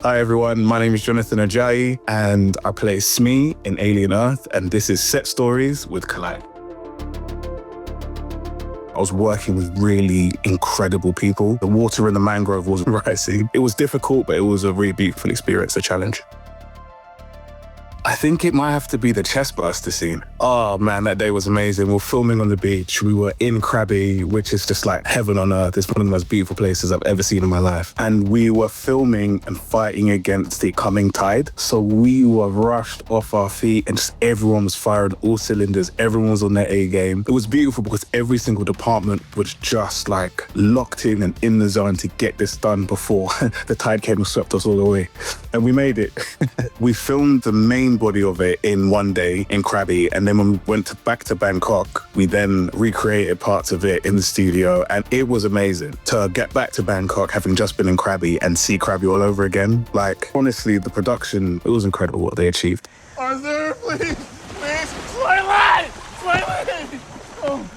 Hi everyone, my name is Jonathan Ajayi and I play Smee in Alien Earth, and this is Set Stories with Collide. I was working with really incredible people. The water in the mangrove was rising. It was difficult, but it was a really beautiful experience, a challenge. I think it might have to be the Chestburster scene. Oh man, that day was amazing. We were filming on the beach. We were in Krabi, which is just like heaven on earth. It's one of the most beautiful places I've ever seen in my life. And we were filming and fighting against the coming tide. So we were rushed off our feet and just everyone was firing all cylinders. Everyone was on their A game. It was beautiful because every single department was just like locked in and in the zone to get this done before the tide came and swept us all away. And we made it. We filmed the main body of it in one day in Krabi, and then when we went back to Bangkok, we then recreated parts of it in the studio, and it was amazing to get back to Bangkok having just been in Krabi and see Krabi all over again. Like, honestly, the production, it was incredible what they achieved. Arthur, please, Twilight! Oh.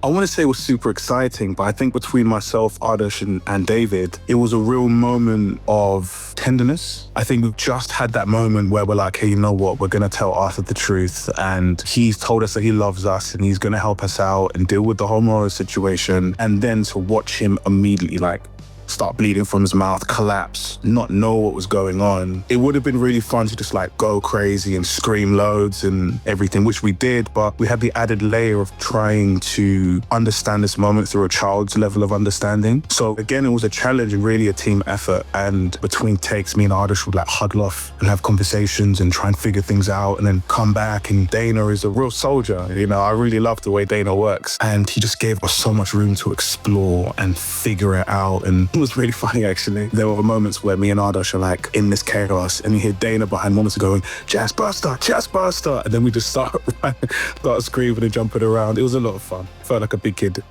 I want to say it was super exciting, but I think between myself, Ardash, and David, it was a real moment of tenderness. I think we've just had that moment where we're like, hey, you know what? We're going to tell Arthur the truth. And he's told us that he loves us and he's going to help us out and deal with the whole moral situation. And then to watch him immediately like start bleeding from his mouth, collapse, not know what was going on. It would have been really fun to just like go crazy and scream loads and everything, which we did, but we had the added layer of trying to understand this moment through a child's level of understanding. So again, it was a challenge and really a team effort. And between takes, me and Ardish would like huddle off and have conversations and try and figure things out and then come back. And Dana is a real soldier. You know, I really love the way Dana works. And he just gave us so much room to explore and figure it out. And it was really funny, actually. There were moments where me and Ardash are like in this chaos and you hear Dana behind moments going, Chestburster, Chestburster. And then we just start screaming and jumping around. It was a lot of fun. Felt like a big kid.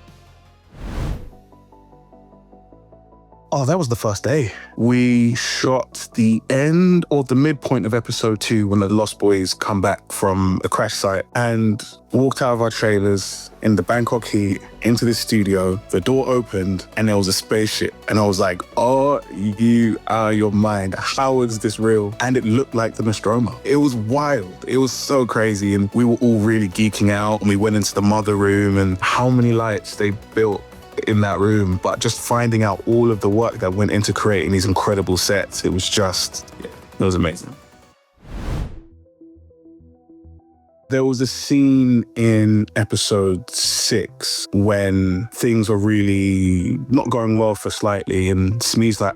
Oh, that was the first day. We shot the end or the midpoint of episode 2 when the Lost Boys come back from the crash site and walked out of our trailers in the Bangkok heat into the studio. The door opened and there was a spaceship. And I was like, oh, you are your mind. How is this real? And it looked like the Nostromo. It was wild. It was so crazy. And we were all really geeking out. And we went into the mother room and how many lights they built in that room, but just finding out all of the work that went into creating these incredible sets, it was just, yeah, it was amazing. There was a scene in episode 6 when things were really not going well for Slightly, and Smee's like,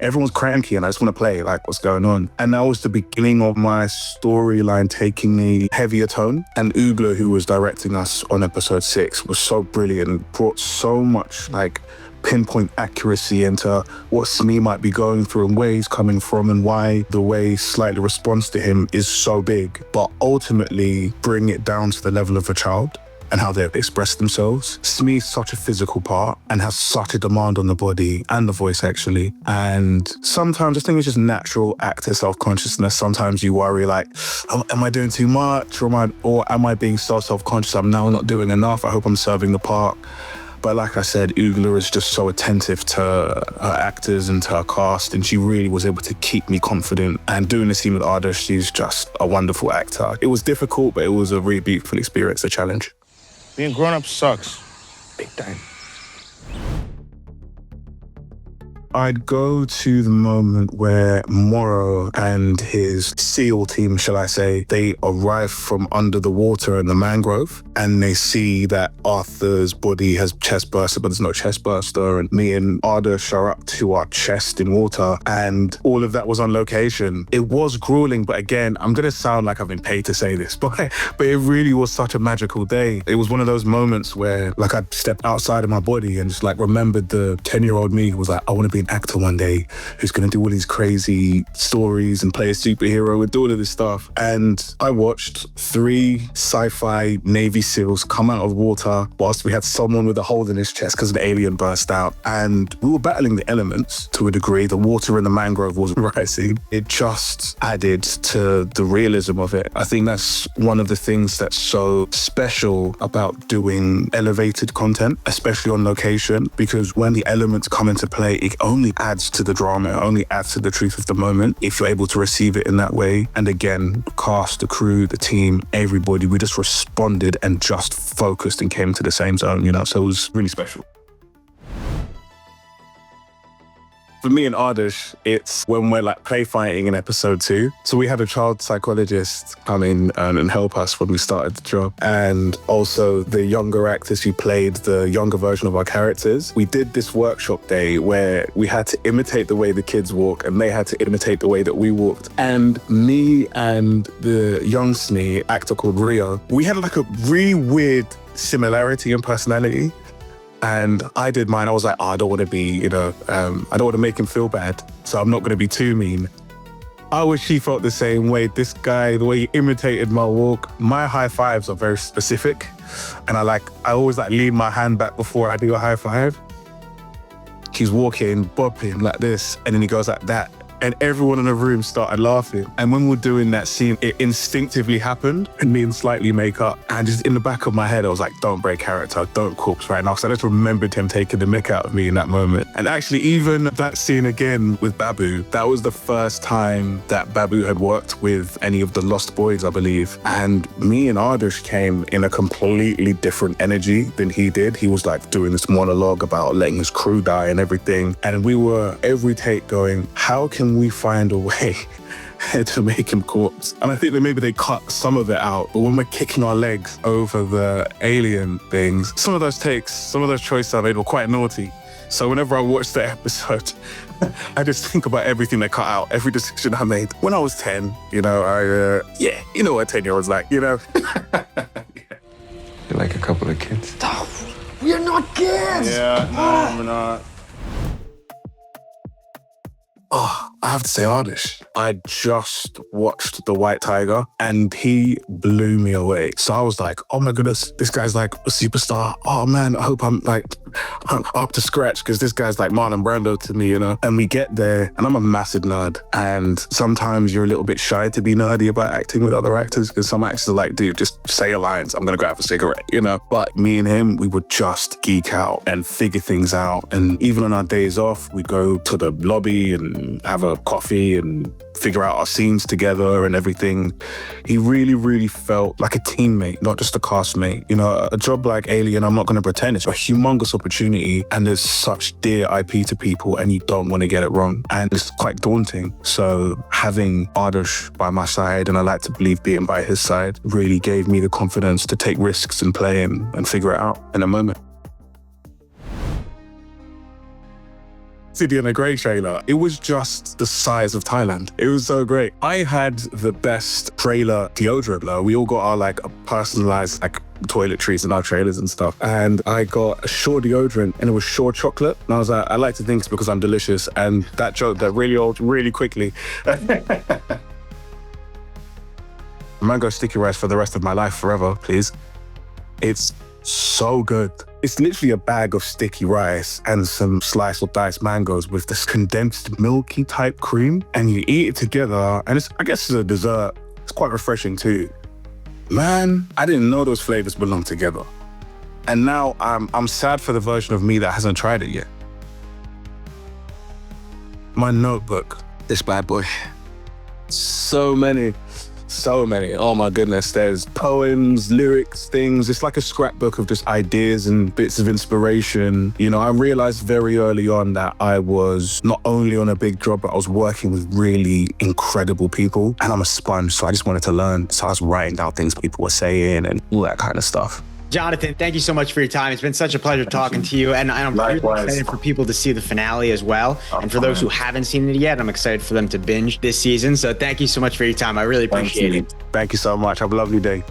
everyone's cranky and I just want to play, like, what's going on? And that was the beginning of my storyline taking a heavier tone. And Ugla, who was directing us on episode 6, was so brilliant and brought so much like pinpoint accuracy into what Smee might be going through and where he's coming from and why the way Slightly responds to him is so big, but ultimately bring it down to the level of a child and how they express themselves. Smee's such a physical part and has such a demand on the body and the voice, actually. And sometimes I think it's just natural actor self-consciousness. Sometimes you worry like, oh, am I doing too much? Or am I being so self-conscious? I'm now not doing enough. I hope I'm serving the part. But like I said, Ugla is just so attentive to her actors and to her cast, and she really was able to keep me confident. And doing the scene with Arda, she's just a wonderful actor. It was difficult, but it was a really beautiful experience, a challenge. Being grown up sucks. Big time. I'd go to the moment where Morrow and his SEAL team, shall I say, they arrive from under the water in the mangrove and they see that Arthur's body has chestburster, but there's no chestburster. And me and Ardash are up to our chest in water and all of that was on location. It was grueling, but again, I'm going to sound like I've been paid to say this, but it really was such a magical day. It was one of those moments where like I stepped outside of my body and just like remembered the 10-year-old me who was like, I want to be an actor one day who's going to do all these crazy stories and play a superhero and do all of this stuff. And I watched 3 sci-fi Navy SEALs come out of water whilst we had someone with a hole in his chest because an alien burst out. And we were battling the elements to a degree. The water in the mangrove wasn't rising. It just added to the realism of it. I think that's one of the things that's so special about doing elevated content, especially on location, because when the elements come into play, it only adds to the drama, it only adds to the truth of the moment if you're able to receive it in that way. And again, the cast, the crew, the team, everybody, we just responded and just focused and came to the same zone, you know, so it was really special. For me and Ardish, it's when we're like play fighting in episode 2. So we had a child psychologist come in and help us when we started the job. And also the younger actors who played the younger version of our characters. We did this workshop day where we had to imitate the way the kids walk and they had to imitate the way that we walked. And me and the young Snee, actor called Rio, we had like a really weird similarity in personality. And I did mine. I was like, I don't want to be, you know, I don't want to make him feel bad, so I'm not going to be too mean. I wish he felt the same way. This guy, the way he imitated my walk, my high fives are very specific. And I always lean my hand back before I do a high five. He's walking, bopping like this, and then he goes like that. And everyone in the room started laughing. And when we were doing that scene, it instinctively happened and me and Slightly make up. And just in the back of my head, I was like, don't break character, don't corpse right now. So I just remembered him taking the mick out of me in that moment. And actually, even that scene again with Babu, that was the first time that Babu had worked with any of the Lost Boys, I believe. And me and Ardish came in a completely different energy than he did. He was like doing this monologue about letting his crew die and everything. And we were every take going, how can we find a way to make him corpse? And I think that maybe they cut some of it out, but when we're kicking our legs over the alien things, some of those takes, some of those choices I made were quite naughty. So whenever I watch the episode, I just think about everything they cut out, every decision I made. When I was 10, you know, you know what 10-year-olds like, you know? You're like a couple of kids. Oh, we're not kids! Yeah, no, we're not. Oh, I have to say, Ardish, I just watched The White Tiger and he blew me away. So I was like, oh my goodness, this guy's like a superstar. Oh man, I hope I'm up to scratch because this guy's like Marlon Brando to me, you know? And we get there and I'm a massive nerd. And sometimes you're a little bit shy to be nerdy about acting with other actors because some actors are like, dude, just say a line, I'm gonna go have a cigarette, you know? But me and him, we would just geek out and figure things out. And even on our days off, we'd go to the lobby and have a coffee and figure out our scenes together and everything. He really, really felt like a teammate, not just a castmate. You know, a job like Alien, I'm not going to pretend, it's a humongous opportunity and there's such dear IP to people and you don't want to get it wrong. And it's quite daunting. So having Ardish by my side, and I like to believe being by his side, really gave me the confidence to take risks and play him and figure it out in a moment. City and a Grey trailer, it was just the size of Thailand. It was so great. I had the best trailer deodorant. We all got our like personalized like toiletries in our trailers and stuff. And I got a Shore deodorant and it was Shore chocolate. And I was like, I like to think it's because I'm delicious. And that joke that really old really quickly. Mango sticky rice for the rest of my life forever, please. It's so good. It's literally a bag of sticky rice and some sliced or diced mangoes with this condensed milky type cream. And you eat it together and I guess it's a dessert. It's quite refreshing too. Man, I didn't know those flavors belong together. And now I'm sad for the version of me that hasn't tried it yet. My notebook, this bad boy. So many. Oh my goodness, there's poems, lyrics, things. It's like a scrapbook of just ideas and bits of inspiration. You know, I realized very early on that I was not only on a big job, but I was working with really incredible people. And I'm a sponge, so I just wanted to learn. So I was writing down things people were saying and all that kind of stuff. Jonathan, thank you so much for your time. It's been such a pleasure talking to you. And I'm really excited for people to see the finale as well. And for those who haven't seen it yet, I'm excited for them to binge this season. So thank you so much for your time. I really appreciate it. Thank you so much. Have a lovely day.